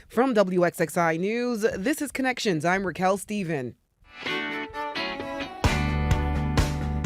From WXXI News, this is Connections. I'm Raquel Stephen.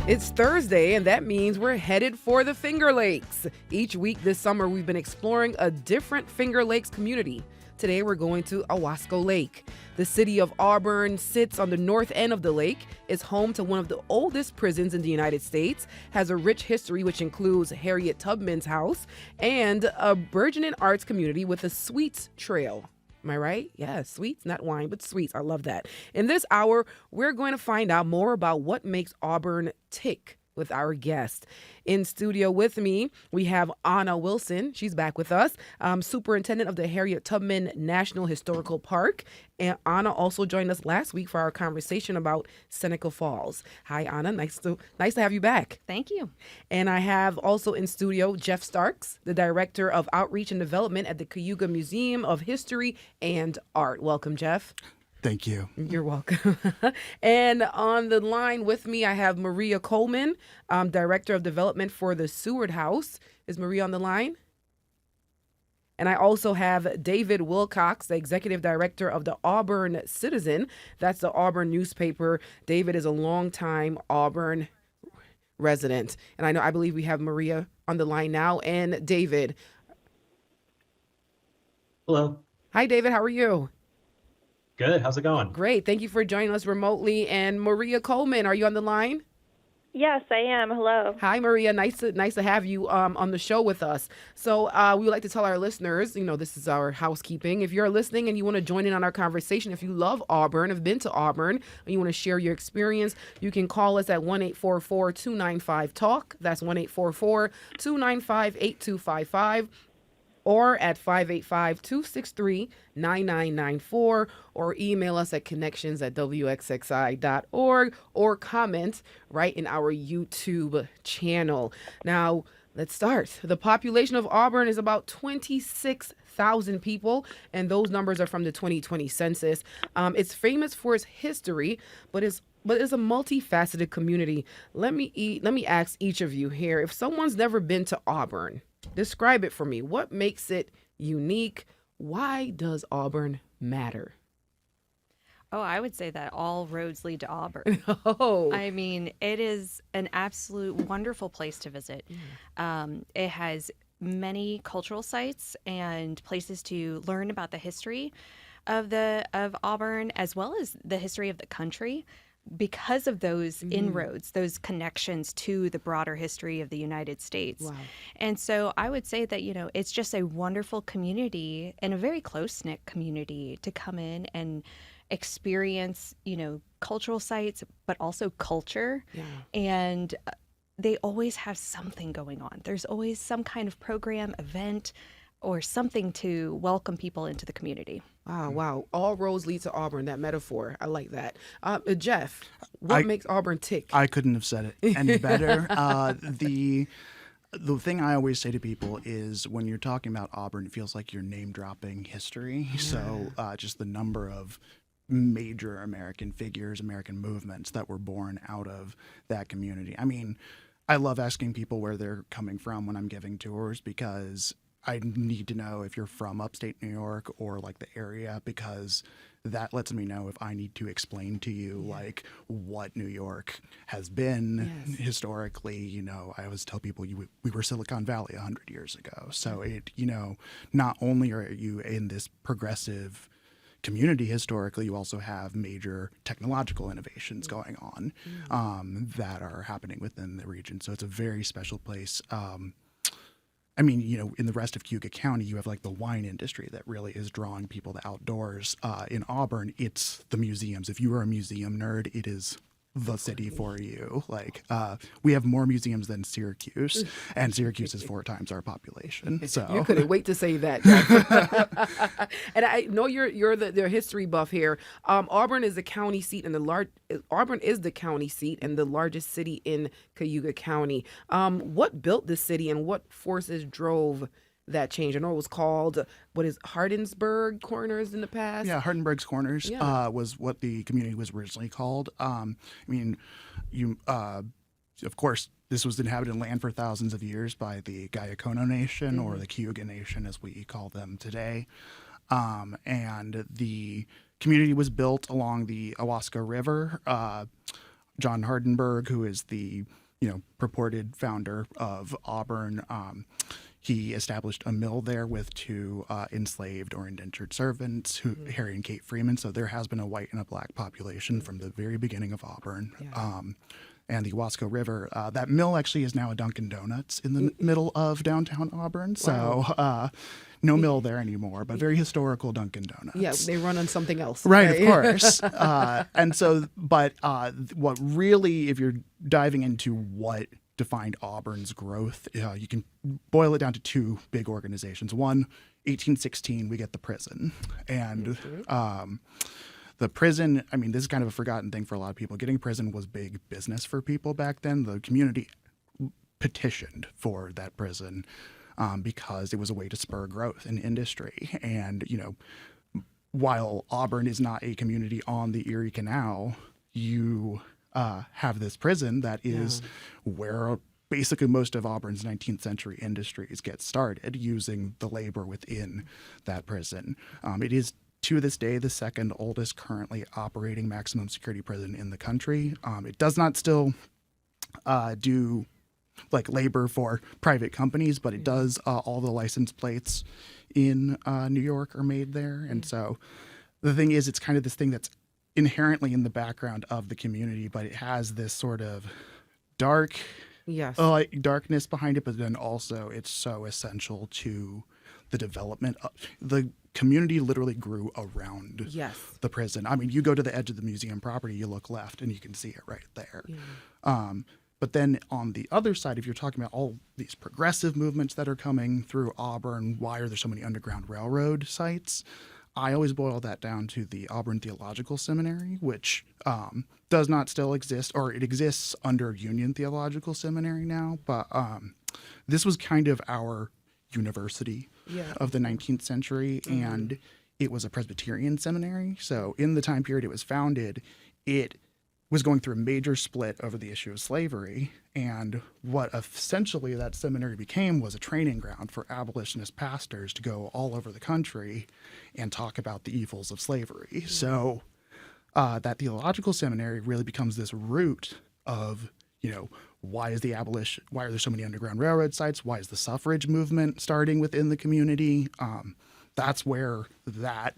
It's Thursday, and that means we're headed for the Finger Lakes. Each week this summer, we've been exploring a different Finger Lakes community. Today, we're going to Owasco Lake. The city of Auburn sits on the north end of the lake, is home to one of the oldest prisons in the United States, has a rich history which includes Harriet Tubman's house, and a burgeoning arts community with a sweets trail. Am I right? Yeah, sweets, not wine, but sweets. I love that. In this hour, we're going to find out more about what makes Auburn tick with our guest. In studio with me, we have Anna Wilson. She's back with us, superintendent of the Harriet Tubman National Historical Park. And Anna also joined us last week for our conversation about Seneca Falls. Hi, Anna. Nice to have you back. Thank you. And I have also in studio Jeff Starks, the Director of Outreach and Development at the Cayuga Museum of History and Art. Welcome, Jeff. Thank you. You're welcome. And on the line with me, I have Maria Coleman, Director of Development for the Seward House. Is Maria on the line? And I also have David Wilcox, the Executive Director of the Auburn Citizen. That's the Auburn newspaper. David is a longtime Auburn resident. And I believe we have Maria on the line now. And David. Hello. Hi, David. How are you? Good. How's it going? Great. Thank you for joining us remotely. And Maria Coleman, are you on the line? Yes, I am. Hello. Hi, Maria. Nice to have you on the show with us. So we would like to tell our listeners, this is our housekeeping. If you're listening and you want to join in on our conversation, if you love Auburn, have been to Auburn, and you want to share your experience, you can call us at 1-844-295-TALK. That's 1-844-295-8255. Or at 585-263-9994, or email us at connections@wxxi.org, or comment right in our YouTube channel. Now, let's start. The population of Auburn is about 26,000 people, and those numbers are from the 2020 census. It's famous for its history, but it's a multifaceted community. Let me ask each of you here, if someone's never been to Auburn, describe it for me. What makes it unique? Why does Auburn matter? Oh, I would say that all roads lead to Auburn. Oh, I mean, it is an absolute wonderful place to visit. It has many cultural sites and places to learn about the history of Auburn, as well as the history of the country, because of those inroads, those connections to the broader history of the United States. Wow. And so I would say that, it's just a wonderful community and a very close-knit community to come in and experience, cultural sites, but also culture. Yeah. And they always have something going on. There's always some kind of program, event, or something to welcome people into the community. Wow. All roads lead to Auburn, that metaphor. I like that. Jeff, what makes Auburn tick? I couldn't have said it any better. The thing I always say to people is when you're talking about Auburn, it feels like you're name-dropping history. Yeah. So just the number of major American figures, American movements that were born out of that community. I mean, I love asking people where they're coming from when I'm giving tours, because I need to know if you're from upstate New York or like the area, because that lets me know if I need to explain to you like what New York has been historically. I always tell people we were Silicon Valley 100 years ago. So not only are you in this progressive community historically, you also have major technological innovations going on that are happening within the region. So it's a very special place. In the rest of Cayuga County, you have like the wine industry that really is drawing people to outdoors. In Auburn, it's the museums. If you are a museum nerd, it is the city for you. We have more museums than Syracuse, and Syracuse is 4 times our population. So you couldn't wait to say that. And I know you're the history buff here. Auburn is the county seat, and Auburn is the county seat and the largest city in Cayuga County. What built the city, and what forces drove that change? I know it was called, Hardinsburg Corners in the past? Yeah, Hardenberg's Corners was what the community was originally called. Of course, this was inhabited land for thousands of years by the Guyacono Nation, or the Cayuga Nation as we call them today. And the community was built along the Owasco River. John Hardenberg, who is the purported founder of Auburn, he established a mill there with two enslaved or indentured servants, Harry and Kate Freeman. So there has been a white and a black population from the very beginning of Auburn. Yeah. And the Owasco River, that mill actually is now a Dunkin' Donuts in the middle of downtown Auburn. Wow. So no mill there anymore, but very historical Dunkin' Donuts. Yeah, they run on something else. Right, of course. And so, but what really, if you're diving into what defined Auburn's growth, you can boil it down to two big organizations. One, 1816, we get the prison. And the prison, I mean, this is kind of a forgotten thing for a lot of people. Getting prison was big business for people back then. The community petitioned for that prison because it was a way to spur growth in industry. And, while Auburn is not a community on the Erie Canal, you have this prison that is where basically most of Auburn's 19th century industries get started, using the labor within that prison. It is, to this day, the second oldest currently operating maximum security prison in the country. It does not still do labor for private companies, but it does. All the license plates in New York are made there. And so the thing is, it's kind of this thing that's inherently in the background of the community, but it has this sort of darkness behind it. But then also it's so essential to the development of the community. Literally grew around the prison. I mean, you go to the edge of the museum property, you look left and you can see it right there. But then on the other side, if you're talking about all these progressive movements that are coming through Auburn, why are there so many Underground Railroad sites? I always boil that down to the Auburn Theological Seminary, which does not still exist, or it exists under Union Theological Seminary now. But this was kind of our university of the 19th century, and it was a Presbyterian seminary. So in the time period it was founded, it was going through a major split over the issue of slavery. And what essentially that seminary became was a training ground for abolitionist pastors to go all over the country and talk about the evils of slavery. So that theological seminary really becomes this root of, why are there so many Underground Railroad sites? Why is the suffrage movement starting within the community? That's where that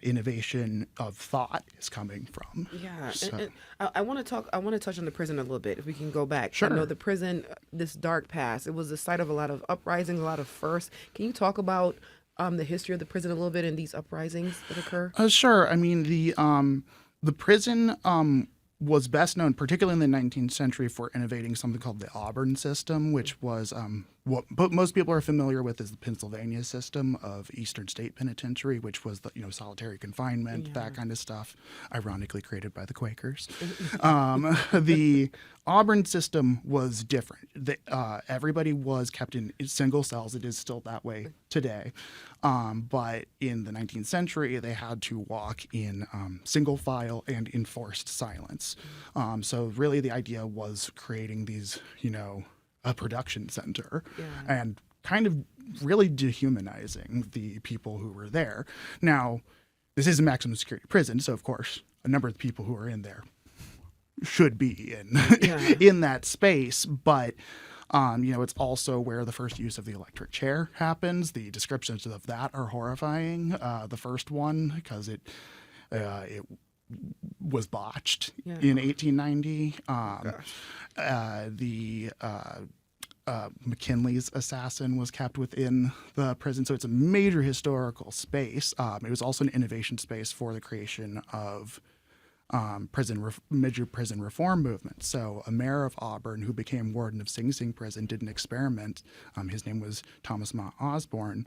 innovation of thought is coming from. Yeah, So- and I want to touch on the prison a little bit. If we can go back, Sure. I know the prison, this dark past. It was the site of a lot of uprisings, a lot of firsts. Can you talk about the history of the prison a little bit and these uprisings that occur? Sure. I mean, the prison was best known, particularly in the 19th century, for innovating something called the Auburn system, which was what most people are familiar with as the Pennsylvania system of Eastern State Penitentiary, which was the solitary confinement, that kind of stuff, ironically created by the Quakers. The Auburn system was different. Everybody was kept in single cells. It is still that way today. But in the 19th century, they had to walk in single file and enforced silence. So really the idea was creating these, a production center and kind of really dehumanizing the people who were there. Now, this is a maximum security prison, so of course, a number of the people who are in there should be in that space, but it's also where the first use of the electric chair happens. The descriptions of that are horrifying. The first one, because it was botched in 1890. McKinley's assassin was kept within the prison, so it's a major historical space. It was also an innovation space for the creation of major prison reform movement. So a mayor of Auburn who became warden of Sing Sing prison did an experiment. His name was Thomas Mott Osborne.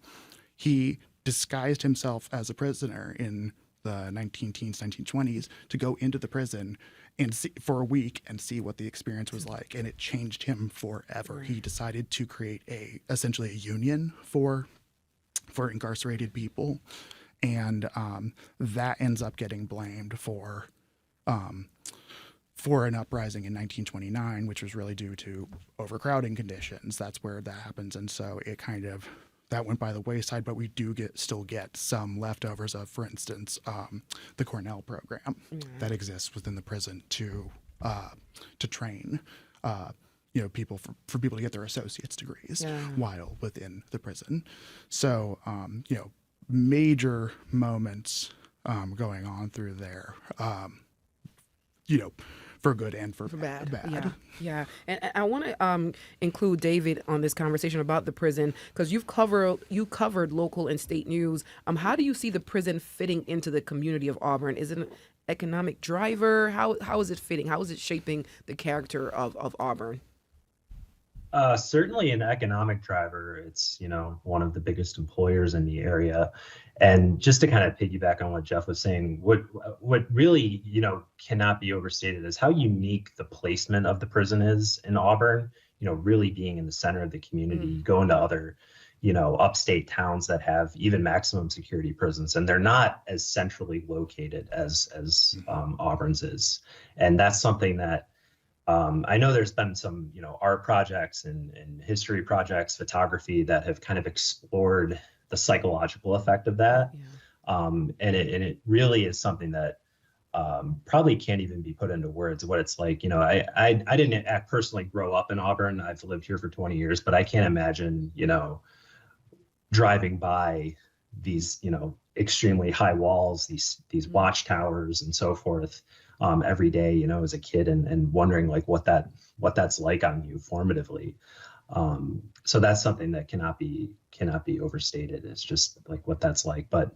He disguised himself as a prisoner in the 19-teens, 1920s to go into the prison and see, for a week, and see what the experience was like. And it changed him forever. He decided to create essentially a union for incarcerated people. And that ends up getting blamed for an uprising in 1929, which was really due to overcrowding conditions. That's where that happens. And so that went by the wayside, but we do still get some leftovers of, for instance, the Cornell program that exists within the prison to train people for people to get their associate's degrees while within the prison. So major moments going on through there, for good and for bad. Yeah. And I want to include David on this conversation about the prison, because you covered local and state news. How do you see the prison fitting into the community of Auburn? Is it an economic driver? How is it fitting? How is it shaping the character of Auburn? Certainly an economic driver. It's, one of the biggest employers in the area. And just to kind of piggyback on what Jeff was saying, what really, cannot be overstated is how unique the placement of the prison is in Auburn, really being in the center of the community. You go into other, upstate towns that have even maximum security prisons, and they're not as centrally located as Auburn's is. And that's something that I know there's been some, art projects and history projects, photography that have kind of explored the psychological effect of that. And it really is something that probably can't even be put into words what it's like. I didn't personally grow up in Auburn. I've lived here for 20 years, but I can't imagine, driving by these, extremely high walls, these watchtowers and so forth. Every day, as a kid, and wondering like what that's like on you formatively. So that's something that cannot be overstated. It's just like what that's like. But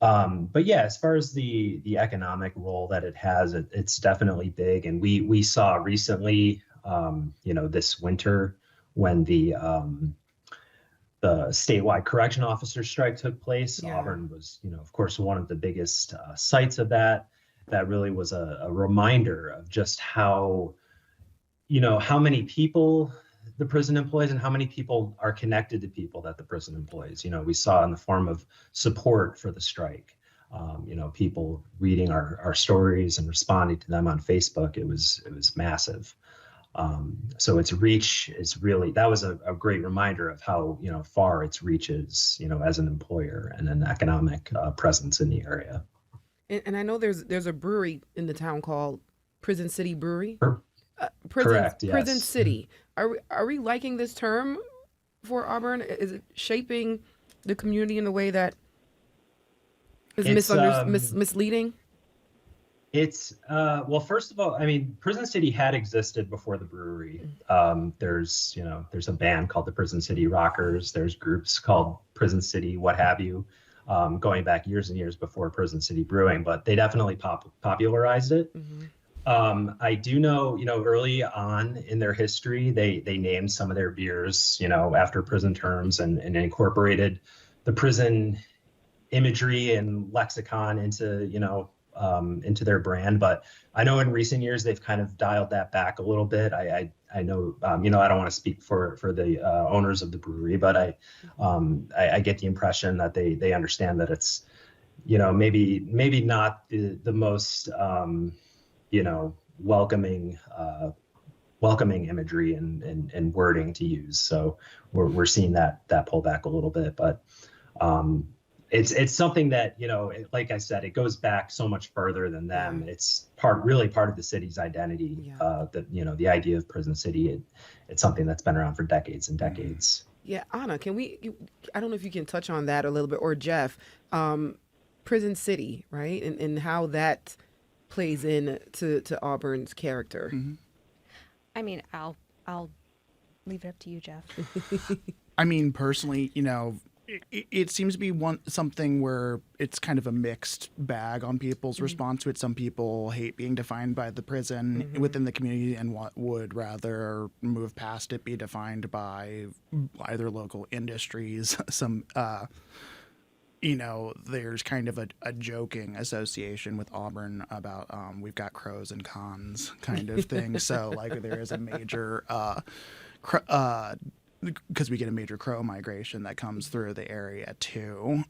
yeah, as far as the economic role that it has, it's definitely big. And we saw recently, this winter when the statewide correction officer strike took place. Auburn was, of course, one of the biggest sites of that. That really was a reminder of just how many people the prison employs and how many people are connected to people that the prison employs. We saw in the form of support for the strike, people reading our stories and responding to them on Facebook. It was massive. So its reach is really, that was a great reminder of how, far its reach is, as an employer and an economic presence in the area. And I know there's a brewery in the town called Prison City Brewery. Correct. Yes. Prison City. Are we liking this term for Auburn? Is it shaping the community in a way that is misleading? It's well, first of all, I mean, Prison City had existed before the brewery. There's a band called the Prison City Rockers. There's groups called Prison City, what have you. Going back years and years before Prison City Brewing, but they definitely popularized it. I do know, early on in their history, they named some of their beers, after prison terms and incorporated the prison imagery and lexicon into their brand. But I know in recent years they've kind of dialed that back a little bit. I know, I don't want to speak for the owners of the brewery, but I get the impression that they understand that it's, maybe not the most, welcoming imagery and wording to use. So we're seeing that pull back a little bit, but it's something that, like I said, it goes back so much further than them. It's really part of the city's identity. The idea of Prison City, it's something that's been around for decades and decades. Yeah, Anna, I don't know if you can touch on that a little bit, or Jeff, Prison City, right? And how that plays in to Auburn's character. I mean, I'll leave it up to you, Jeff. I mean, personally, it seems to be something where it's kind of a mixed bag on people's response to it. Some people hate being defined by the prison within the community and would rather move past it, be defined by either local industries. Some, there's kind of a joking association with Auburn about we've got pros and cons kind of thing. So like there is a major because we get a major crow migration that comes through the area too.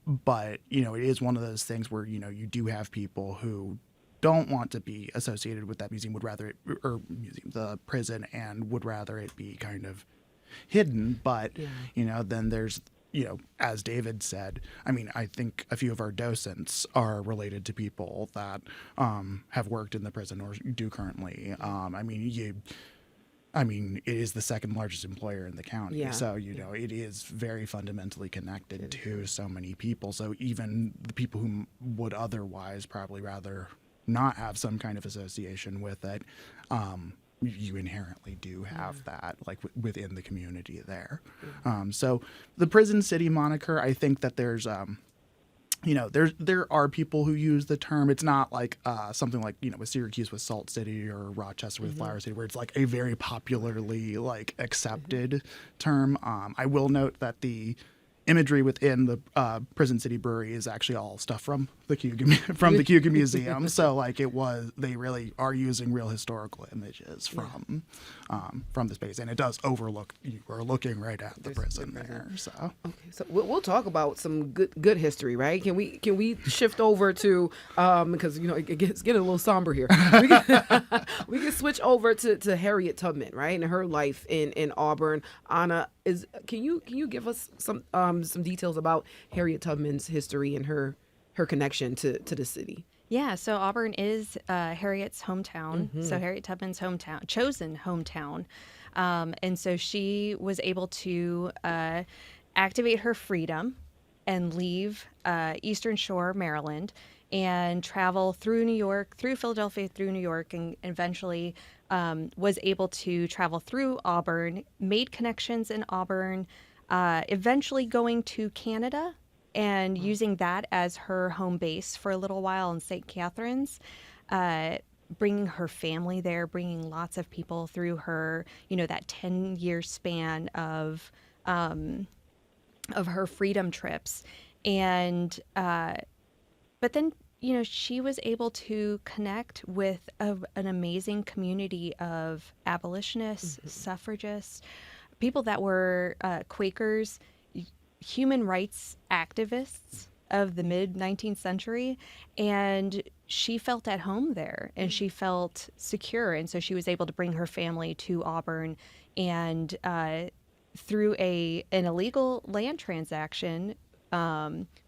But, it is one of those things where, you do have people who don't want to be associated with that museum, the prison, and would rather it be kind of hidden. But, then there's as David said, I mean, I think a few of our docents are related to people that have worked in the prison or do currently. I mean, it is the second largest employer in the county. Yeah. So, it is very fundamentally connected to so many people. So even the people who would otherwise probably rather not have some kind of association with it, you inherently do have that, like within the community there. So the Prison City moniker, I think that there's there are people who use the term. It's not like something like, with Syracuse with Salt City or Rochester with Flower City, where it's like a very popularly like accepted term. I will note that the imagery within the Prison City Brewery is actually all stuff from the Cayuga Museum. So like they really are using real historical images from the space, and it does overlook. You are looking right at the prison there. So Okay, so we'll talk about some good history, right? Can we shift over to because it's getting a little somber here. We can switch over to Harriet Tubman, right, and her life in Auburn. Anna, can you give us some details about Harriet Tubman's history and her connection to the city? Yeah, so Auburn is Harriet's hometown. So Harriet Tubman's chosen hometown. And so she was able to activate her freedom and leave Eastern Shore, Maryland, and travel through New York, through Philadelphia, through New York, and eventually was able to travel through Auburn, made connections in Auburn, eventually going to Canada and using that as her home base for a little while in St. Catharines, bringing her family there, bringing lots of people through her, that 10-year span of her freedom trips. And, but then, she was able to connect with an amazing community of abolitionists, suffragists, people that were Quakers, human rights activists of the mid-19th century, and she felt at home there and she felt secure, and so she was able to bring her family to Auburn, and through an illegal land transaction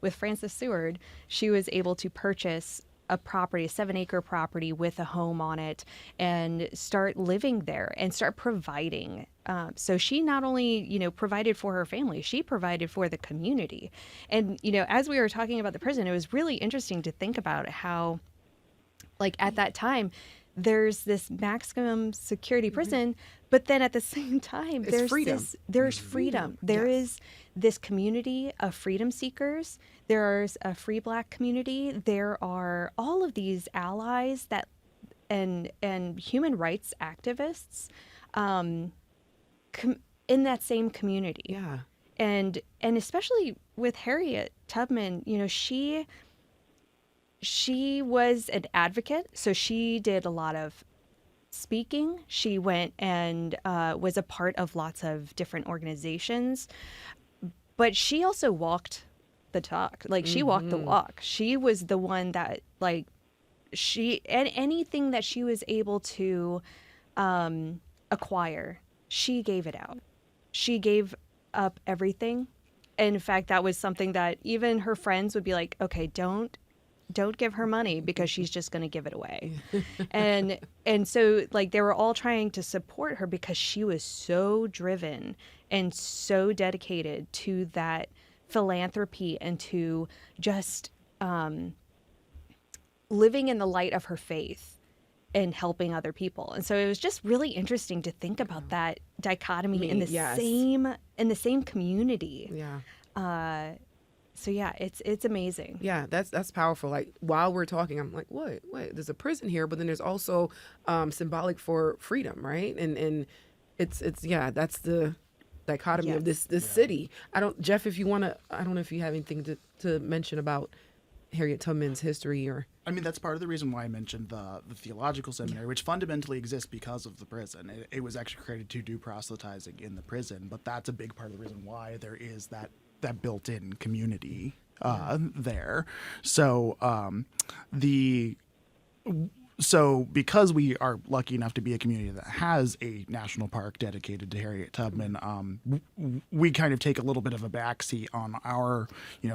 with Francis Seward, she was able to purchase a 7-acre property with a home on it and start living there and start providing. So she not only, provided for her family, she provided for the community. And, as we were talking about the prison, it was really interesting to think about how, like, at that time, there's this maximum security prison, but then at the same time, there's freedom. There's freedom. There is this community of freedom seekers. There's a free Black community. There are all of these allies and human rights activists in that same community. Yeah. And especially with Harriet Tubman, she was an advocate, so she did a lot of speaking. She went and was a part of lots of different organizations, but she also walked the talk. Like, she walked the walk. She was the one that, like, and anything that she was able to acquire, she gave it out. She gave up everything. And in fact, that was something that even her friends would be like, okay, don't give her money because she's just going to give it away. and so, like, they were all trying to support her because she was so driven and so dedicated to that philanthropy and to just living in the light of her faith and helping other people. And so it was just really interesting to think about that dichotomy in the same community. Yeah. So yeah, it's amazing. Yeah, that's powerful. Like, while we're talking, I'm like, wait, there's a prison here, but then there's also symbolic for freedom, right? And it's that's the dichotomy of this city. Jeff, if you want to, I don't know if you have anything to mention about Harriet Tubman's history or. I mean, that's part of the reason why I mentioned the theological seminary, which fundamentally exists because of the prison. It was actually created to do proselytizing in the prison, but that's a big part of the reason why there is that built-in community there. So So because we are lucky enough to be a community that has a national park dedicated to Harriet Tubman, we kind of take a little bit of a backseat on our,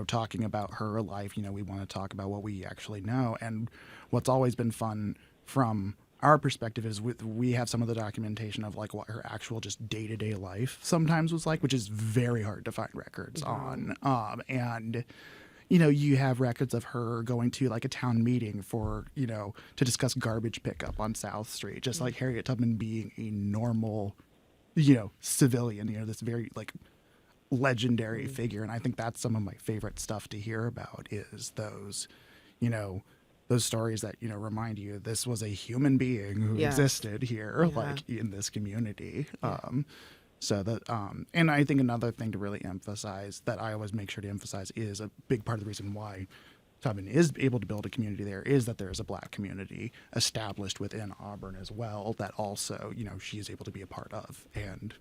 talking about her life. We want to talk about what we actually know. And what's always been fun from our perspective is we have some of the documentation of like what her actual just day-to-day life sometimes was like, which is very hard to find records on. And you have records of her going to like a town meeting for, to discuss garbage pickup on South Street, just like Harriet Tubman being a normal, civilian, this very like legendary figure. And I think that's some of my favorite stuff to hear about is those, those stories that, remind you this was a human being who existed here, like in this community. So that, and I think another thing to really emphasize that I always make sure to emphasize is a big part of the reason why Tubman is able to build a community there is that there is a Black community established within Auburn as well that also, she is able to be a part of and,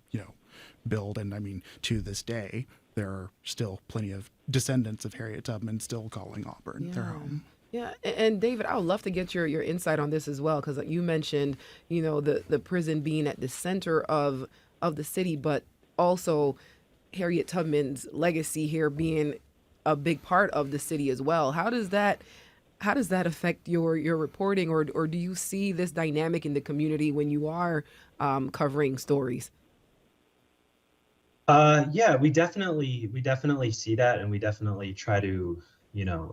build. And I mean, to this day, there are still plenty of descendants of Harriet Tubman still calling Auburn their home. Yeah, and David, I would love to get your insight on this as well, because you mentioned, the prison being at the center of the city, but also Harriet Tubman's legacy here being a big part of the city as well. How does that affect your reporting, or do you see this dynamic in the community when you are covering stories? Yeah, we definitely see that, and we definitely try to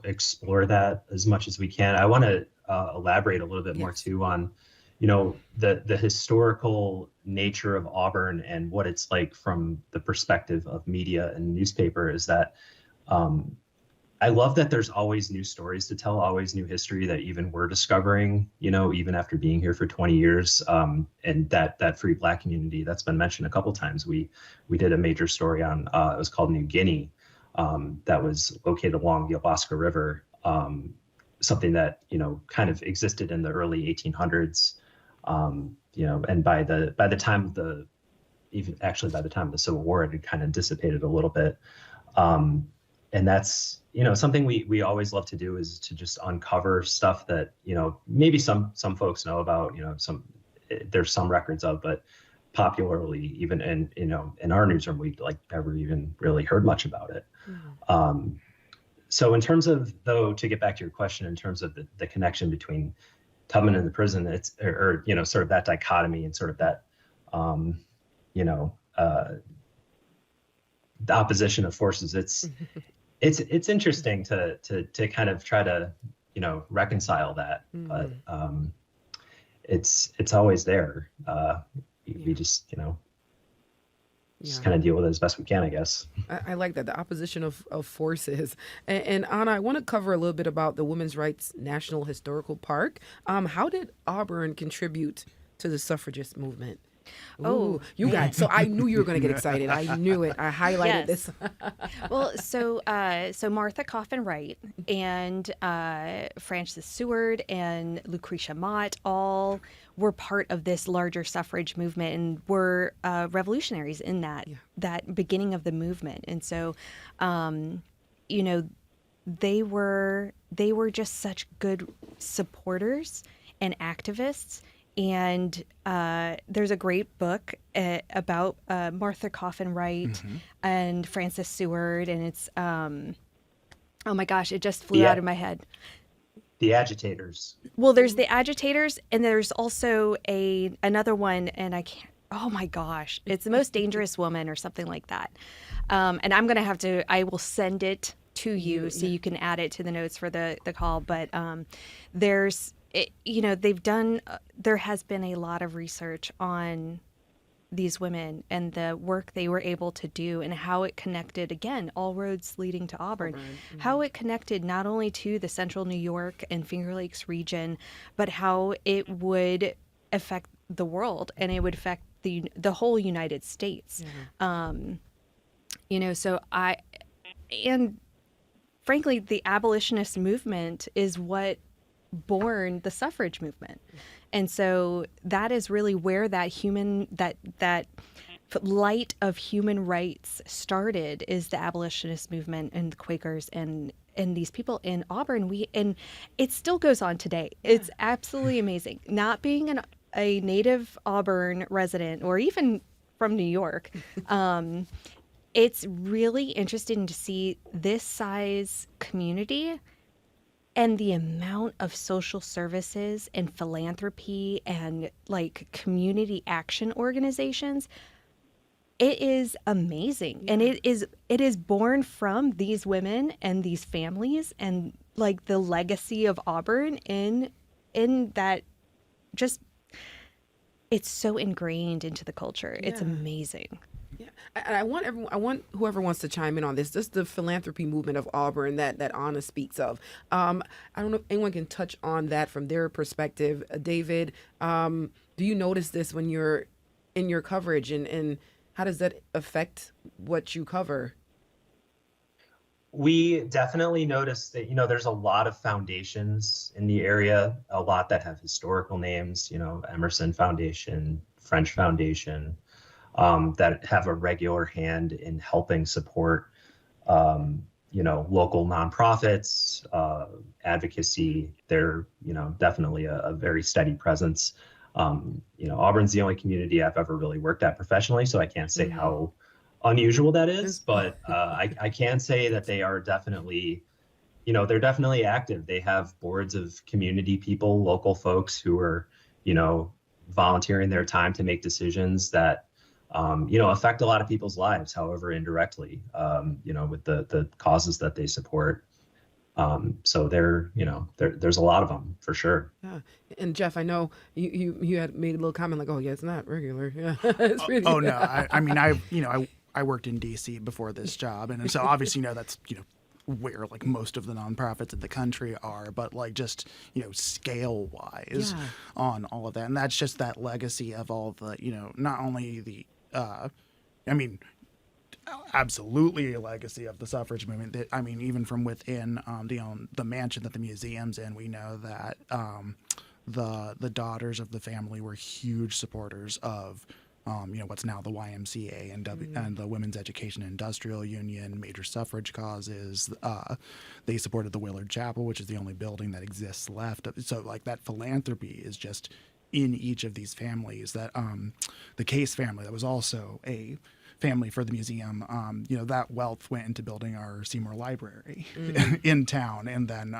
explore that as much as we can. I want to elaborate a little bit more too on, the historical nature of Auburn and what it's like from the perspective of media and newspaper is that I love that there's always new stories to tell, always new history that even we're discovering, even after being here for 20 years. And that free Black community that's been mentioned a couple times. We did a major story on, it was called New Guinea. That was located along the Athabasca River, something that, kind of existed in the early 1800s, and by the time of the Civil War, it had kind of dissipated a little bit. And that's, something we always love to do is to just uncover stuff that, maybe some folks know about, there's some records of, but popularly, even in our newsroom, we never even really heard much about it. So in terms of, though, to get back to your question, in terms of the connection between Tubman and the prison, it's or sort of that dichotomy and sort of that the opposition of forces. It's interesting to kind of try to reconcile that, but it's always there. We just just kind of deal with it as best we can, I guess. I like that, the opposition of forces. And Anna, I want to cover a little bit about the Women's Rights National Historical Park. How did Auburn contribute to the suffragist movement? Ooh, you got, so I knew you were going to get excited. I knew it. I highlighted this. Well, so Martha Coffin Wright and Frances Seward and Lucretia Mott all were part of this larger suffrage movement and were revolutionaries in that beginning of the movement. And so, they were just such good supporters and activists. And there's a great book about Martha Coffin Wright and Frances Seward, and it's oh my gosh, it just flew out of my head. The Agitators. Well, there's the Agitators, and there's also another one, and I can't. Oh my gosh, it's The Most Dangerous Woman or something like that. And I'm gonna have to. I will send it to you so you can add it to the notes for the call. But there's. They've done, there has been a lot of research on these women and the work they were able to do and how it connected, again, all roads leading to Auburn, how it connected not only to the central New York and Finger Lakes region, but how it would affect the world and it would affect the whole United States. And frankly, the abolitionist movement is what born the suffrage movement. And so that is really where that light of human rights started, is the abolitionist movement and the Quakers and and these people in Auburn, and it still goes on today. It's absolutely amazing. Not being a native Auburn resident or even from New York, it's really interesting to see this size community and the amount of social services and philanthropy and like community action organizations. It is amazing. And it is born from these women and these families and like the legacy of Auburn in that just it's so ingrained into the culture. It's amazing. Yeah, and I want whoever wants to chime in on this. Just the philanthropy movement of Auburn that Anna speaks of. I don't know if anyone can touch on that from their perspective. David, do you notice this when you're in your coverage, and how does that affect what you cover? We definitely notice that, there's a lot of foundations in the area, a lot that have historical names, Emerson Foundation, French Foundation, that have a regular hand in helping support, local nonprofits, advocacy. They're, definitely a very steady presence. Auburn's the only community I've ever really worked at professionally, so I can't say how unusual that is, but I can say that they are definitely, they're definitely active. They have boards of community people, local folks who are, volunteering their time to make decisions that, affect a lot of people's lives, however indirectly, with the causes that they support. So there's a lot of them for sure. Yeah, and Jeff, I know you had made a little comment like, "Oh yeah, it's not regular." Yeah, it's really. Oh no, I worked in DC before this job, and so obviously that's where like most of the nonprofits in the country are, but like just scale wise on all of that, and that's just that legacy of all the not only the absolutely a legacy of the suffrage movement. That even from within the mansion that the museum's in, we know that the daughters of the family were huge supporters of what's now the YMCA and the Women's Education Industrial Union, major suffrage causes. They supported the Willard Chapel, which is the only building that exists left. So like that philanthropy is just in each of these families. That the Case family, that was also a family for the museum, that wealth went into building our Seymour Library in town, and then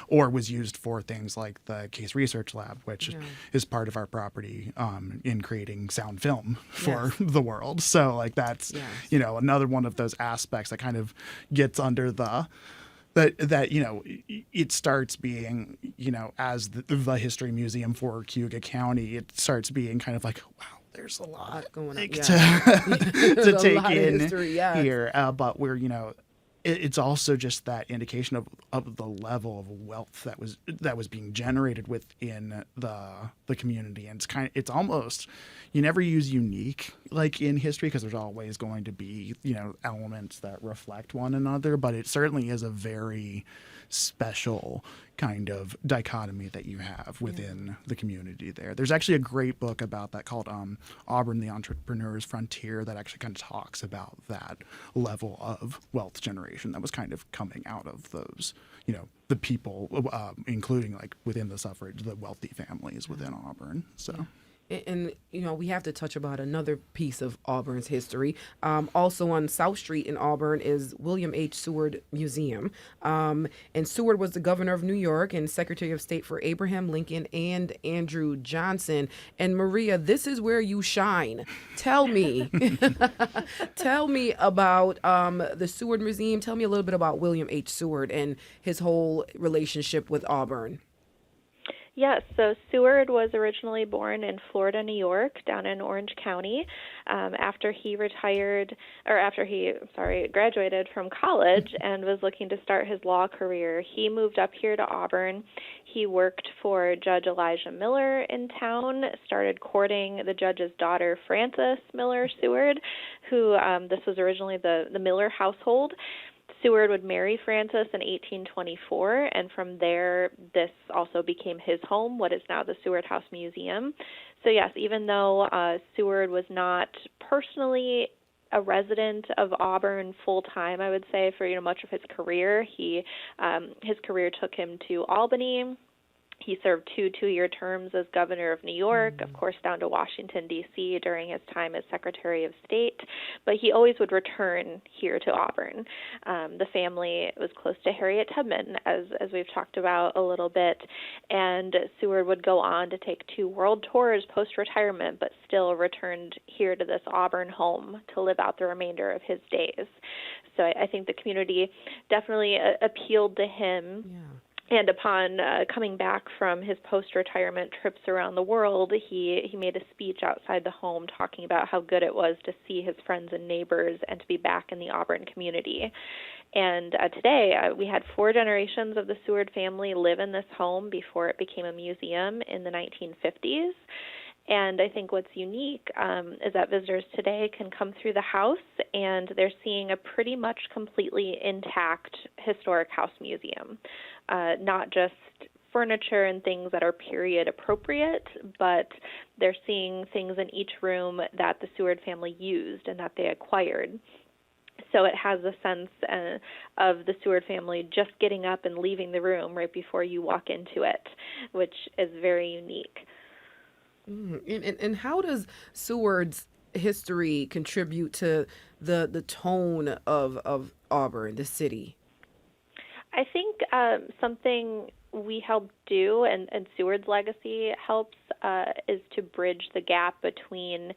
or was used for things like the Case Research Lab, which is part of our property in creating sound film for the world. So like that's another one of those aspects that kind of gets under the it starts being as the history museum for Cayuga County, it starts being kind of like, wow, there's a lot going on to take in history, here, but we're it's also just that indication of the level of wealth that was being generated within the community. And it's almost, you never use unique like in history, because there's always going to be elements that reflect one another, but it certainly is a very special kind of dichotomy that you have within the community there. There's actually a great book about that called Auburn, the Entrepreneur's Frontier, that actually kind of talks about that level of wealth generation that was kind of coming out of those, the people, including like within the suffrage, the wealthy families within Auburn. So. And we have to touch about another piece of Auburn's history. Also on South Street in Auburn is William H. Seward Museum. And Seward was the governor of New York and Secretary of State for Abraham Lincoln and Andrew Johnson. And Maria, this is where you shine. Tell me, tell me about the Seward Museum. Tell me a little bit about William H. Seward and his whole relationship with Auburn. Yes, so Seward was originally born in Florida, New York, down in Orange County. After he graduated from college and was looking to start his law career, he moved up here to Auburn. He worked for Judge Elijah Miller in town, started courting the judge's daughter, Frances Miller Seward, who this was originally the Miller household. Seward would marry Frances in 1824, and from there, this also became his home, what is now the Seward House Museum. So yes, even though Seward was not personally a resident of Auburn full time, I would say, for much of his career. His career took him to Albany. He served two-year terms as governor of New York, of course, down to Washington, D.C. during his time as Secretary of State. But he always would return here to Auburn. The family was close to Harriet Tubman, as we've talked about a little bit. And Seward would go on to take 2 world tours post-retirement, but still returned here to this Auburn home to live out the remainder of his days. So I think the community definitely appealed to him. Yeah. And upon coming back from his post-retirement trips around the world, he made a speech outside the home talking about how good it was to see his friends and neighbors and to be back in the Auburn community. And today, we had 4 generations of the Seward family live in this home before it became a museum in the 1950s. And I think what's unique is that visitors today can come through the house and they're seeing a pretty much completely intact historic house museum. Not just furniture and things that are period appropriate, but they're seeing things in each room that the Seward family used and that they acquired. So it has a sense of the Seward family just getting up and leaving the room right before you walk into it, which is very unique. And how does Seward's history contribute to the tone of Auburn, the city? I think something we help do, and Seward's legacy helps, is to bridge the gap between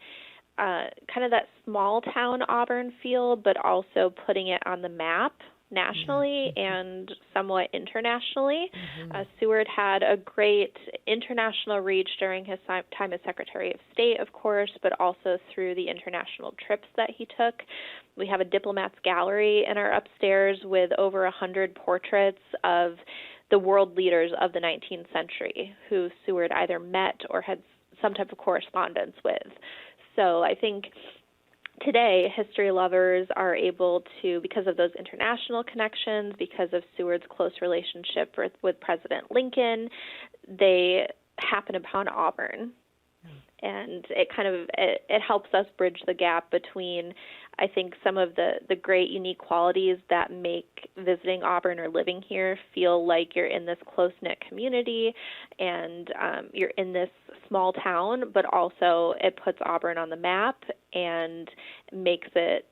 kind of that small town Auburn feel, but also putting it on the map nationally and somewhat internationally. Seward had a great international reach during his time as Secretary of State, of course, but also through the international trips that he took. We have a diplomat's gallery in our upstairs with over 100 portraits of the world leaders of the 19th century who Seward either met or had some type of correspondence with. So I think today, history lovers are able to, because of those international connections, because of Seward's close relationship with President Lincoln, they happen upon Auburn. And it helps us bridge the gap between, I think, some of the great unique qualities that make visiting Auburn or living here feel like you're in this close-knit community and you're in this small town, but also it puts Auburn on the map and makes it,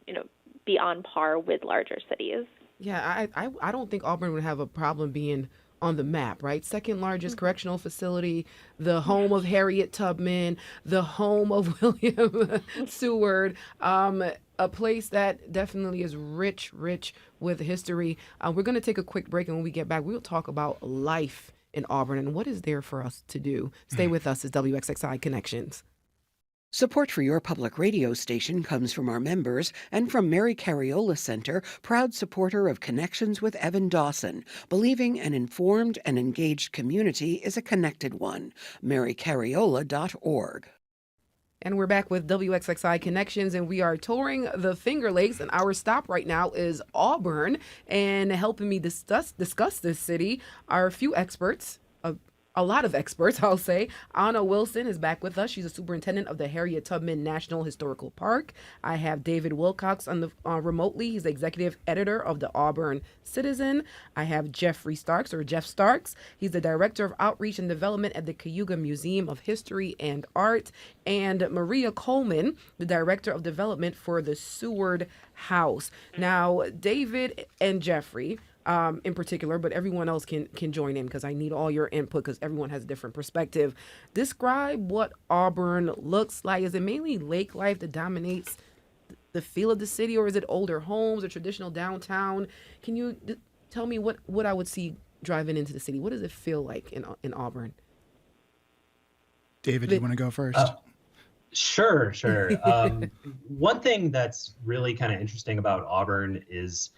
be on par with larger cities. Yeah, I don't think Auburn would have a problem being on the map, right? Second largest correctional facility, the home of Harriet Tubman, the home of William Seward, a place that definitely is rich with history. We're going to take a quick break, and when we get back, we'll talk about life in Auburn and what is there for us to do. Stay with us as WXXI Connections. Support for your public radio station comes from our members and from Mary Cariola Center, proud supporter of Connections with Evan Dawson, believing an informed and engaged community is a connected one. MaryCariola.org. And we're back with WXXI Connections, and we are touring the Finger Lakes, and our stop right now is Auburn. And helping me discuss this city are a few experts, a lot of experts, I'll say. Anna Wilson is back with us. She's a superintendent of the Harriet Tubman National Historical Park. I have David Wilcox remotely. He's the executive editor of the Auburn Citizen. I have Jeffrey Starks, or Jeff Starks. He's the director of outreach and development at the Cayuga Museum of History and Art. And Maria Coleman, the director of development for the Seward House. Now, David and Jeffrey, in particular, but everyone else can join in because I need all your input because everyone has a different perspective. Describe what Auburn looks like. Is it mainly lake life that dominates the feel of the city, or is it older homes or traditional downtown? Can you tell me what I would see driving into the city? What does it feel like in Auburn? David, do you want to go first? Sure. One thing that's really kind of interesting about Auburn is,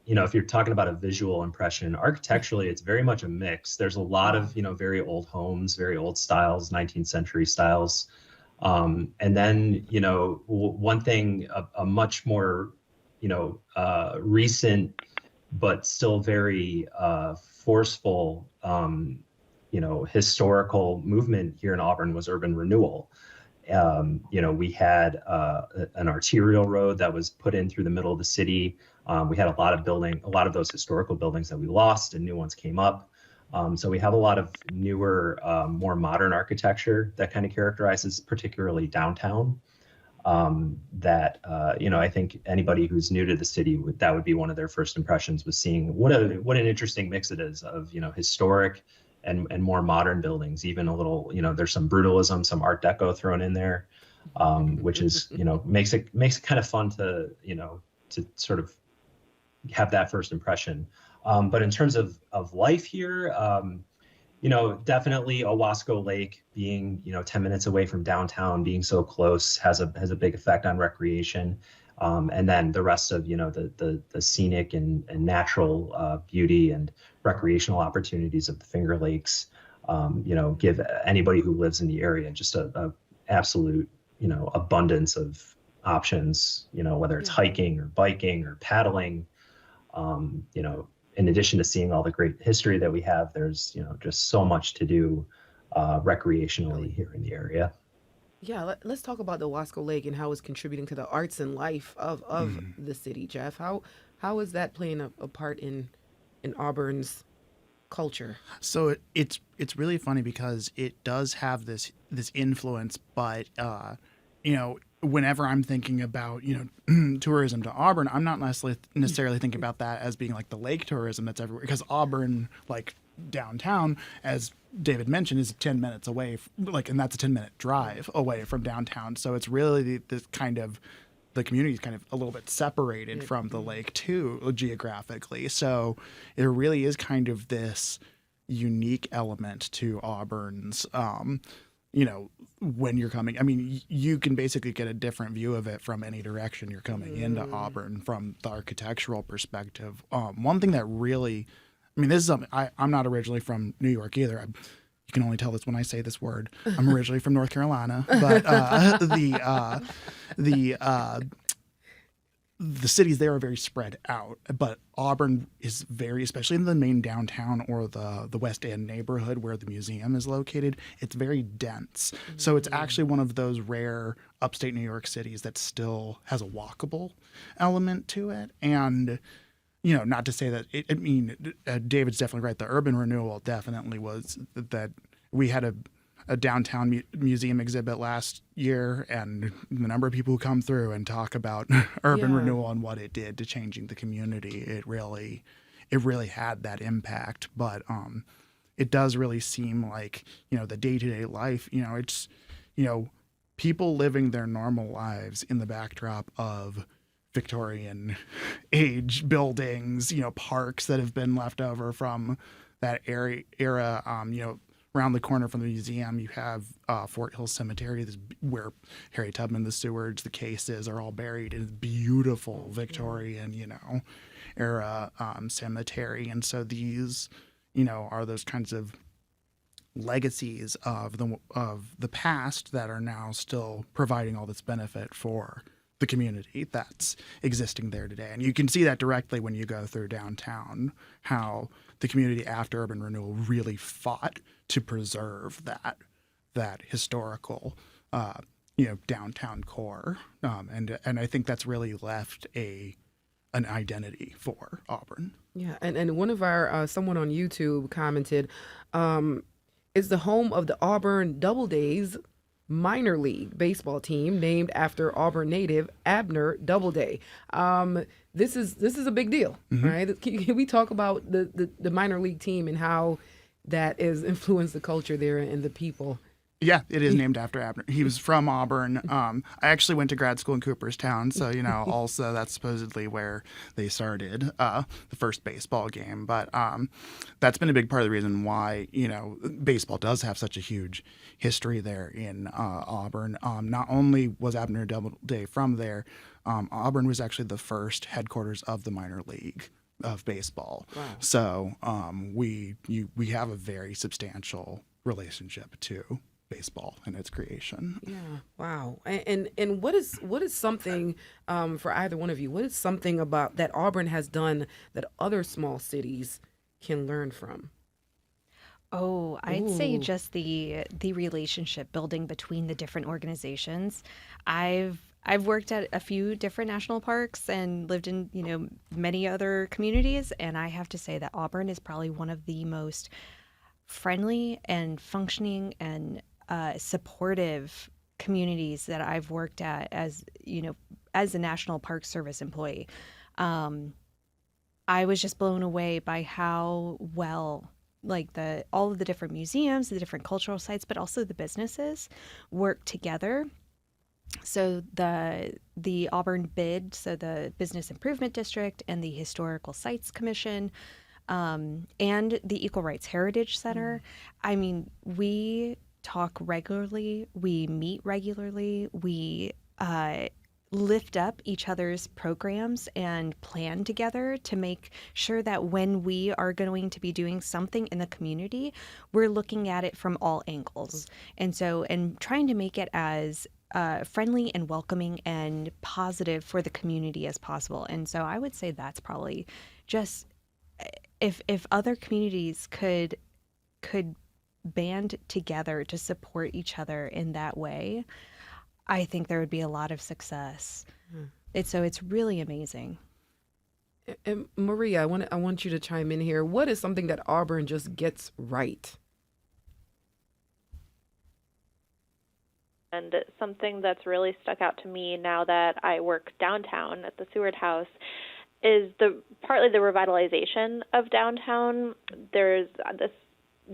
if you're talking about a visual impression, architecturally, it's very much a mix. There's a lot of, very old homes, very old styles, 19th century styles. And then, one thing, a much more, recent, but still very forceful, historical movement here in Auburn was urban renewal. We had an arterial road that was put in through the middle of the city. We had a lot of those historical buildings that we lost and new ones came up. So we have a lot of newer, more modern architecture that kind of characterizes particularly downtown. I think anybody who's new to the city that would be one of their first impressions, was seeing what an interesting mix it is of historic and more modern buildings. Even a little, there's some brutalism, some Art Deco thrown in there, which is makes it kind of fun to to sort of have that first impression. But in terms of life here, definitely Owasco Lake being, 10 minutes away from downtown, being so close has a big effect on recreation. And then the rest of, the scenic and natural beauty and recreational opportunities of the Finger Lakes, give anybody who lives in the area just a absolute, abundance of options, whether it's hiking or biking or paddling. In addition to seeing all the great history that we have, there's, just so much to do recreationally here in the area. Yeah, let's talk about the Owasco Lake and how it's contributing to the arts and life of the city, Jeff. How is that playing a part in Auburn's culture? So it's really funny because it does have this influence, but whenever I'm thinking about tourism to Auburn, I'm not necessarily thinking about that as being like the lake tourism that's everywhere, because Auburn, like downtown, as David mentioned, is 10 minutes away, and that's a 10-minute drive away from downtown. So it's really the community is kind of a little bit separated from the lake too, geographically. So it really is kind of this unique element to Auburn's, when you're coming. I mean, you can basically get a different view of it from any direction you're coming into Auburn from the architectural perspective. One thing that really, this is something, I'm not originally from New York either. You can only tell this when I say this word. I'm originally from North Carolina, but the cities there are very spread out, but Auburn is very, especially in the main downtown or the West End neighborhood where the museum is located, it's very dense. So it's actually one of those rare upstate New York cities that still has a walkable element to it. And, not to say that David's definitely right. The urban renewal definitely was that. We had a downtown museum exhibit last year, and the number of people who come through and talk about urban renewal and what it did to changing the community, it really had that impact. But it does really seem like, the day-to-day life, it's, people living their normal lives in the backdrop of Victorian age buildings, parks that have been left over from that era, around the corner from the museum, you have Fort Hill Cemetery, where Harriet Tubman, the Stewards, the cases are all buried in beautiful Victorian, era cemetery. And so these, are those kinds of legacies of the past that are now still providing all this benefit for the community that's existing there today. And you can see that directly when you go through downtown, how the community after urban renewal really fought to preserve that historical, downtown core. And I think that's really left an identity for Auburn. Yeah, and one of our, someone on YouTube commented, is the home of the Auburn Doubledays minor league baseball team named after Auburn native Abner Doubleday. This is a big deal, right? Can we talk about the minor league team and how that has influenced the culture there and the people? Yeah, it is named after Abner. He was from Auburn. I actually went to grad school in Cooperstown, so also that's supposedly where they started the first baseball game. But that's been a big part of the reason why baseball does have such a huge history there in Auburn. Not only was Abner Doubleday from there, Auburn was actually the first headquarters of the minor league of baseball. Wow. So we have a very substantial relationship to baseball and its creation. Yeah. Wow. And what is something for either one of you? What is something about that Auburn has done that other small cities can learn from? Oh, I'd say Ooh. just the relationship building between the different organizations. I've worked at a few different national parks and lived in, many other communities, and I have to say that Auburn is probably one of the most friendly and functioning and supportive communities that I've worked at as a National Park Service employee. Um, I was just blown away by how well like the all of the different museums, the different cultural sites, but also the businesses work together. So the Auburn BID, so the Business Improvement District and the Historical Sites Commission, and the Equal Rights Heritage Center. I mean, we talk regularly, we meet regularly, we lift up each other's programs and plan together to make sure that when we are going to be doing something in the community, we're looking at it from all angles. And trying to make it as friendly and welcoming and positive for the community as possible. And so I would say that's probably just if other communities could band together to support each other in that way, I think there would be a lot of success. It's really amazing. And Maria, I want you to chime in here. What is something that Auburn just gets right? And something that's really stuck out to me now that I work downtown at the Seward House is partly the revitalization of downtown. There's this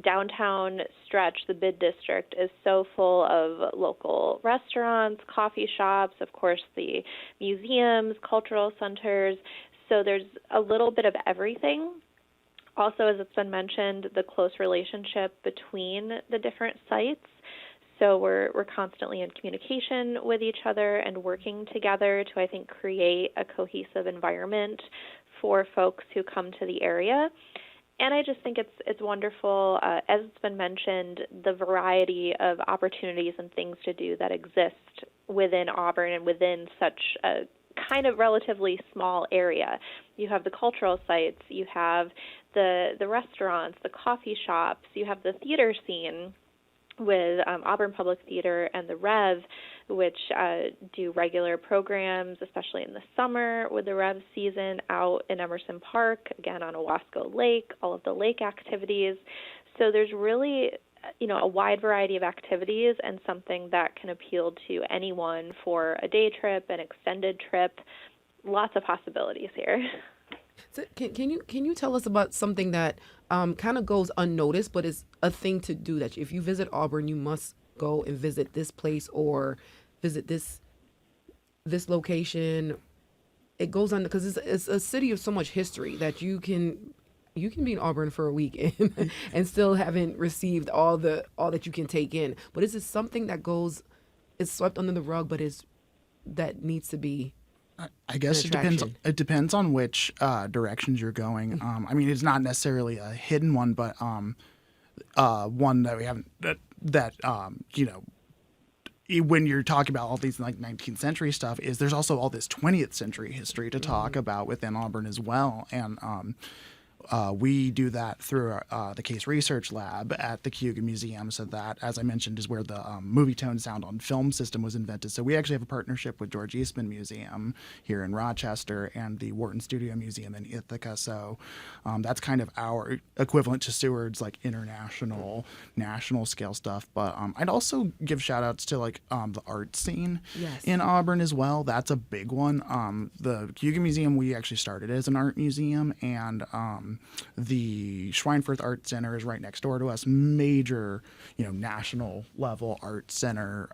downtown stretch, the Bid District, is so full of local restaurants, coffee shops, of course, the museums, cultural centers. So there's a little bit of everything. Also, as it's been mentioned, the close relationship between the different sites. So we're constantly in communication with each other and working together to, I think, create a cohesive environment for folks who come to the area. And I just think it's wonderful, as it's been mentioned, the variety of opportunities and things to do that exist within Auburn and within such a kind of relatively small area. You have the cultural sites, you have the restaurants, the coffee shops, you have the theater scene with Auburn Public Theater and the Rev, which do regular programs, especially in the summer with the Rev season out in Emerson Park, again on Owasco Lake, all of the lake activities. So there's really, a wide variety of activities and something that can appeal to anyone for a day trip, an extended trip. Lots of possibilities here. So can you tell us about something that kind of goes unnoticed, but is a thing to do that if you visit Auburn, you must go and visit this place or visit this location. It goes on because it's a city of so much history that you can be in Auburn for a week and still haven't received all that you can take in. But is it something that is swept under the rug, but that needs to be? I guess it depends. attraction. It depends on which directions you're going. I mean, it's not necessarily a hidden one, but one that we haven't when you're talking about all these like 19th century stuff, is there's also all this 20th century history to talk about within Auburn as well, and we do that through the Case Research Lab at the Cayuga Museum. So that, as I mentioned, is where the Movietone sound on film system was invented. So we actually have a partnership with George Eastman Museum here in Rochester and the Wharton Studio Museum in Ithaca. So that's kind of our equivalent to Seward's like international, national scale stuff. But I'd also give shout outs to like the art scene Yes. in Auburn as well. That's a big one. The Cayuga Museum, we actually started as an art museum, and the Schweinfurth Art Center is right next door to us. Major, national level art center.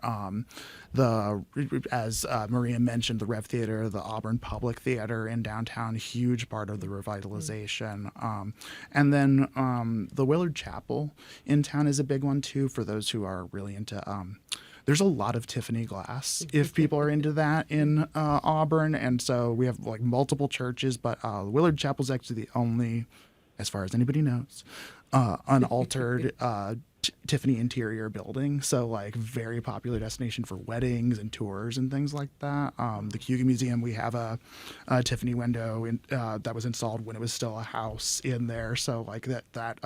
As Maria mentioned, the Rev Theater, the Auburn Public Theater in downtown, huge part of the revitalization. And then the Willard Chapel in town is a big one too, for those who are really into. There's a lot of Tiffany glass if people are into that in Auburn, and so we have like multiple churches, but Willard Chapel is actually the only, as far as anybody knows, unaltered Tiffany interior building. So like very popular destination for weddings and tours and things like that. The Cayuga Museum, we have a Tiffany window that was installed when it was still a house in there. So like that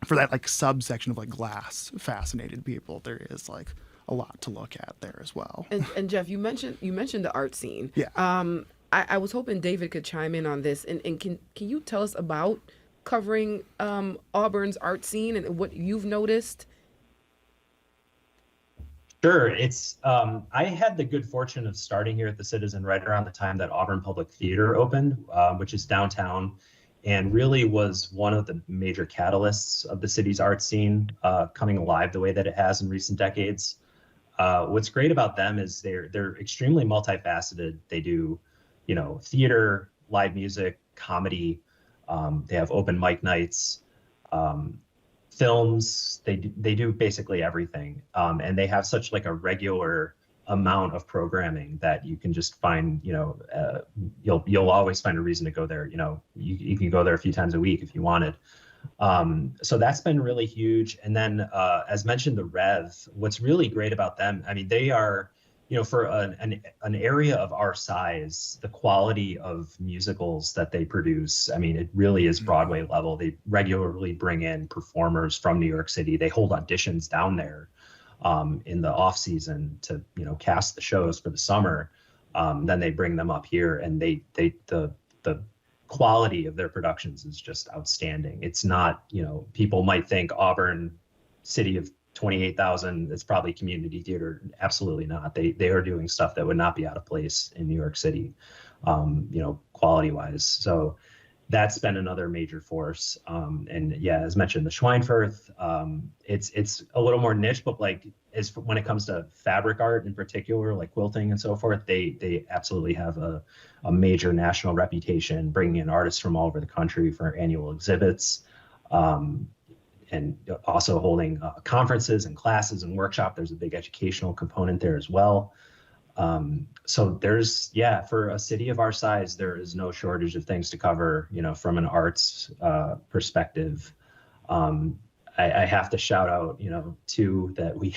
for that like subsection of like glass fascinated people, there is like a lot to look at there as well. And Jeff, you mentioned the art scene. Yeah. I was hoping David could chime in on this, and can you tell us about covering Auburn's art scene and what you've noticed? Sure. It's I had the good fortune of starting here at the Citizen right around the time that Auburn Public Theater opened, which is downtown, and really was one of the major catalysts of the city's art scene coming alive the way that it has in recent decades. What's great about them is they're extremely multifaceted. They do, theater, live music, comedy. They have open mic nights, films. They do basically everything, and they have such like a regular amount of programming that you can just find. You'll always find a reason to go there. You can go there a few times a week if you wanted. So that's been really huge. And then, as mentioned, the Rev. What's really great about them, I mean, they are, for an area of our size, the quality of musicals that they produce, I mean, it really is Broadway level. They regularly bring in performers from New York City. They hold auditions down there in the off season to, cast the shows for the summer. Then they bring them up here, and the quality of their productions is just outstanding. It's not, people might think Auburn, city of 28,000, it's probably community theater. Absolutely not. They are doing stuff that would not be out of place in New York City, quality wise. So that's been another major force. And yeah, as mentioned, the Schweinfurth, it's a little more niche, but like when it comes to fabric art in particular, like quilting and so forth, they absolutely have a major national reputation, bringing in artists from all over the country for annual exhibits, and also holding conferences and classes and workshops. There's a big educational component there as well. So there's, for a city of our size, there is no shortage of things to cover, from an arts perspective. I have to shout out, too, that we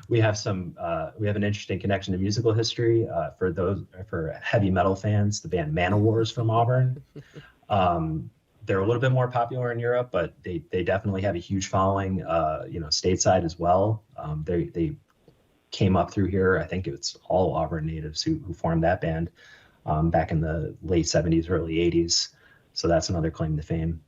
we have an interesting connection to musical history for heavy metal fans. The band Manowar is from Auburn. They're a little bit more popular in Europe, but they definitely have a huge following, stateside as well. They came up through here. I think it's all Auburn natives who formed that band back in the late 70s, early 80s. So that's another claim to fame.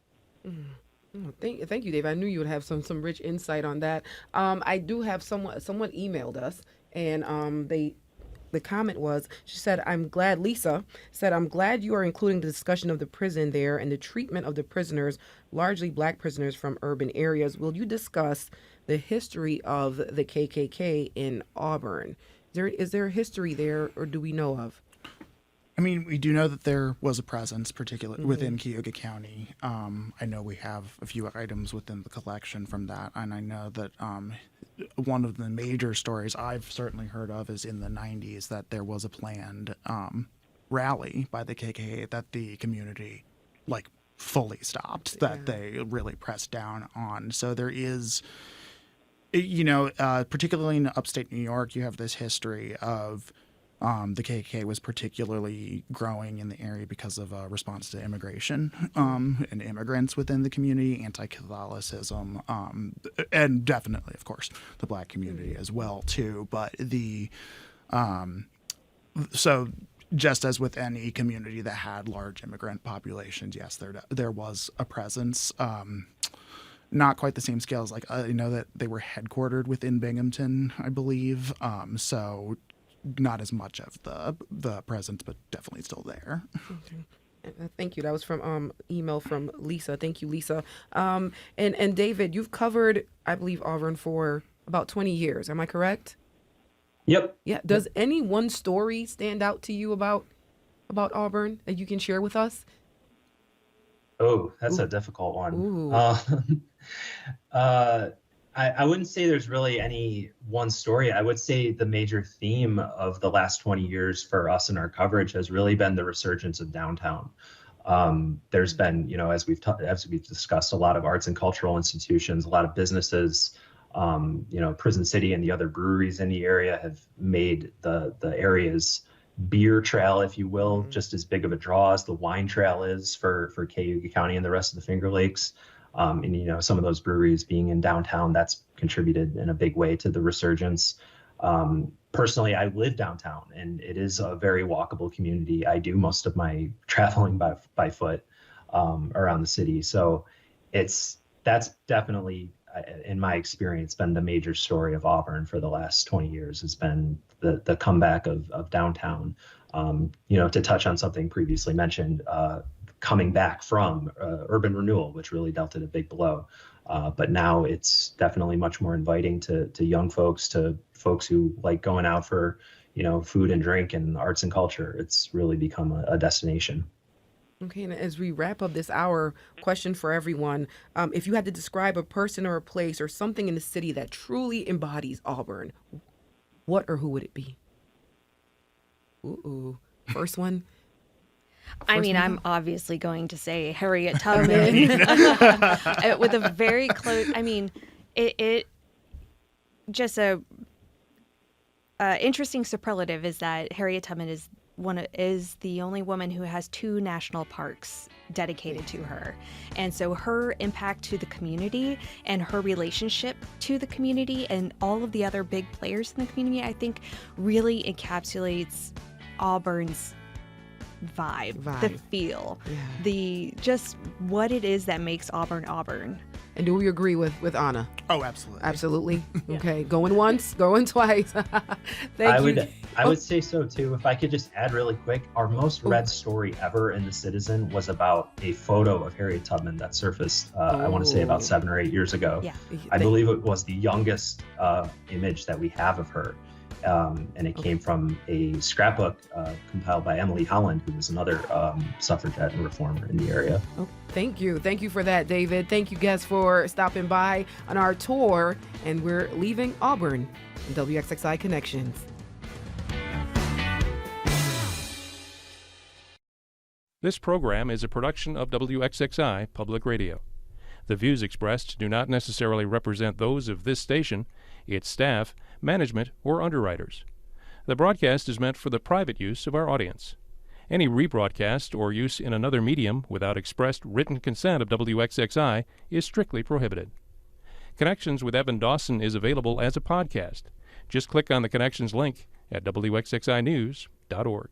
Thank you, Dave. I knew you would have some rich insight on that. I do have someone emailed us, and the comment was, Lisa said, I'm glad you are including the discussion of the prison there and the treatment of the prisoners, largely Black prisoners from urban areas. Will you discuss the history of the KKK in Auburn? Is there a history there, or do we know of? I mean, we do know that there was a presence, particularly within Cuyahoga County. I know we have a few items within the collection from that, and I know that one of the major stories I've certainly heard of is in the 90s that there was a planned rally by the KKK that the community, like, fully stopped, that they really pressed down on. So there is, particularly in upstate New York, you have this history of the KKK was particularly growing in the area because of a response to immigration and immigrants within the community, anti-Catholicism, and definitely, of course, the Black community as well, too. But so just as with any community that had large immigrant populations, yes, there was a presence. Not quite the same scale as, like, I know that they were headquartered within Binghamton, I believe. So not as much of the presence, but definitely still there. Okay. Thank you. That was from email from Lisa. Thank you, Lisa. And David, you've covered, I believe, Auburn for about 20 years. Am I correct? Yep. Yeah. Does any one story stand out to you about Auburn that you can share with us? Oh, that's a difficult one. Ooh. I wouldn't say there's really any one story. I would say the major theme of the last 20 years for us in our coverage has really been the resurgence of downtown. There's been, as we've discussed, a lot of arts and cultural institutions, a lot of businesses, Prison City and the other breweries in the area have made the area's beer trail, if you will, just as big of a draw as the wine trail is for Cuyahoga County and the rest of the Finger Lakes. And, some of those breweries being in downtown, that's contributed in a big way to the resurgence. Personally, I live downtown, and it is a very walkable community. I do most of my traveling by foot around the city. So that's definitely, in my experience, been the major story of Auburn for the last 20 years, has been the comeback of downtown. To touch on something previously mentioned, coming back from urban renewal, which really dealt it a big blow. But now it's definitely much more inviting to young folks, to folks who like going out for, food and drink and arts and culture. It's really become a destination. Okay, and as we wrap up this hour, question for everyone. If you had to describe a person or a place or something in the city that truly embodies Auburn, what or who would it be? Ooh. First one. I'm obviously going to say Harriet Tubman. With a very close, it just a interesting superlative is that Harriet Tubman is the only woman who has 2 national parks dedicated to her. And so her impact to the community and her relationship to the community and all of the other big players in the community, I think really encapsulates Auburn's vibe, the feel, the just what it is that makes Auburn. And do we agree with Anna? Oh, absolutely. Absolutely. Okay, going once, going twice. Thank you. I would say so too. If I could just add really quick, our most read story ever in the Citizen was about a photo of Harriet Tubman that surfaced, I want to say about 7 or 8 years ago. Yeah. I believe it was the youngest image that we have of her. And it came from a scrapbook compiled by Emily Holland, who was another suffragette and reformer in the area. Oh, thank you. Thank you for that, David. Thank you, guests, for stopping by on our tour. And we're leaving Auburn in WXXI Connections. This program is a production of WXXI Public Radio. The views expressed do not necessarily represent those of this station, its staff, management, or underwriters. The broadcast is meant for the private use of our audience. Any rebroadcast or use in another medium without expressed written consent of WXXI is strictly prohibited. Connections with Evan Dawson is available as a podcast. Just click on the Connections link at WXXInews.org.